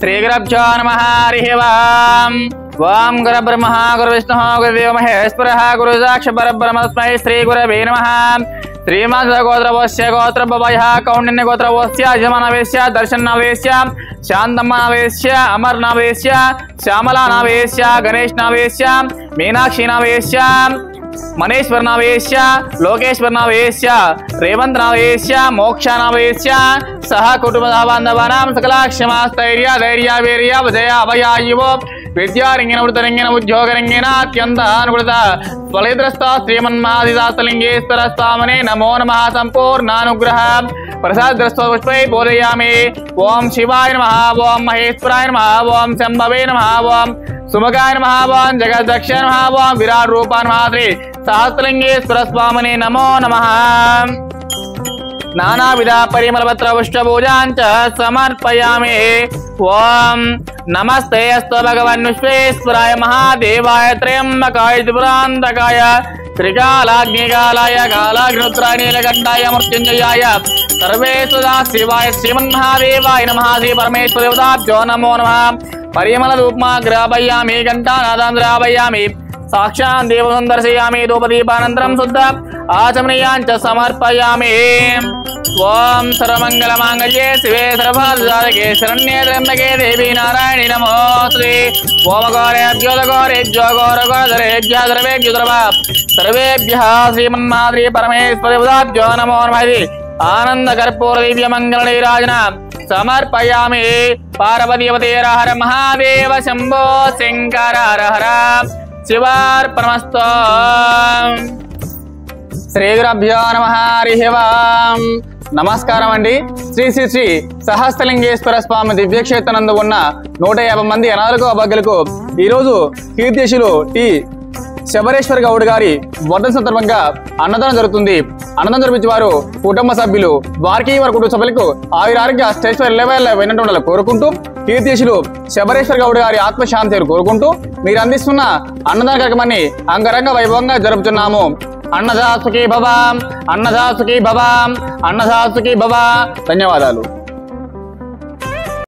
श्रीगुरुभ्यो नमः हरिः ओम्। ओम गुरुब्रह्मा गुरुविष्णुः गुरुदेवो महेश्वरः गुरुसाक्षात् परब्रह्म तस्मै श्रीगुरवे नमः। श्रीमद्गोत्रवस्य गोत्रभवयः कौण्डिन्यगोत्रवस्य यजमानवेश्य दर्शनवेश्य शान्तम्मनवेश्य अमरनवेश्य श्यामलानवेश्य गणेशनवेश्य मीनाक्षीनवेश्य मनेश्वरनवेश्य लोकेश्वरनवेश्य रेवंतनवेश्य मोक्षनवेश्य सह कुटुंबबान्धवानां सकलाक्षमास्थैर्य धैर्य वीर्य विजय अभयायुवो विद्यारंगेन वृत्तरंगेन उद्योगरंगेन अत्यंत अनुकूलता फलितस्थ श्रीमन्महादिदासलिंगेश्वर स्वामिने नमो नमः। संपूर्णानुग्रह प्रसादग्रस्त पुष्पै बोधयामि। ओम शिवाय नमः, ओम महेश्वराय नमः, ओम शंभवे नमः, ओम सुमुखाय नमः, ओम जगदक्षाय नमः, ओम विराट रूपाय नमः। श्री सहस्रलिंगेश्वर स्वामिने नमो नमः। नानाविध परिमलपत्र पुष्पपूजां च समर्पयामि। ओम नमस्ते अस्तु भगवन् विश्वेश्वराय महादेवाय त्र्यंबकाय त्रिपुरान्तकाय त्रिकालाग्निकालाय कालाग्निरुद्राय नीलकण्ठाय मृत्युञ्जयाय सर्वेश्वरा शिवाय श्रीमन्महादेवाय नमः। श्री परमेश्वर देवताभ्यो नमो नमः। परिमल धूपमा ग्रापयामि घण्टानादां ग्रापयामि साक्षात् देवं दर्शयामि। धूपदीपानन्तरं शुद्ध आचमनीयाञ्च समर्पयामि। ओम सर्वमंगलमांगल्ये शिवे सर्वसाधके शरण्ये त्र्यंबके देवी नारायणी नमोस्तुते। ओम गौरेभ्यो गौरेभ्यो गौरगौरधरेभ्यः सर्वेभ्यो सर्वेभ्यः श्रीमन्महादेव परमेश्वर देवताभ्यो नमो नमः। आनंद कर्पूर दिव्य मंगल नीराजन समर्पयामि। पार्वतीपते हर हर महादेव शंभो शंकर हर हर शिवार्पणमस्तु। श्रीगुरुभ्यो नमः हरिः ओम्। నమస్కారం అండి। శ్రీ శ్రీ శ్రీ సహస్రలింగేశ్వర స్వామి దివ్యక్షేత్రనందు ఉన్న 150 మంది అనాథులకు అభాగ్యులకు ఈరోజు కీర్తిశులు టి శబరేశ్వర గౌడ్ గారి వర్ధన సందర్భంగా అన్నదానం జరుగుతుంది। అన్నదానం జరిపించే వారు కుటుంబ సభ్యులు వారికి వారి కుటుంబ సభ్యులకు ఆయురారోగ్య వినంటుండాలని కోరుకుంటూ కీర్తిశులు శబరేశ్వర గౌడ్ గారి ఆత్మశాంతిని కోరుకుంటూ మీరు అందిస్తున్న అన్నదాన కార్యక్రమాన్ని అంగరంగ వైభవంగా జరుపుతున్నాము। अन्नदासुकी भव, अन्नदासुकी भव, अन्नदासुकी भव। धन्यवादालु।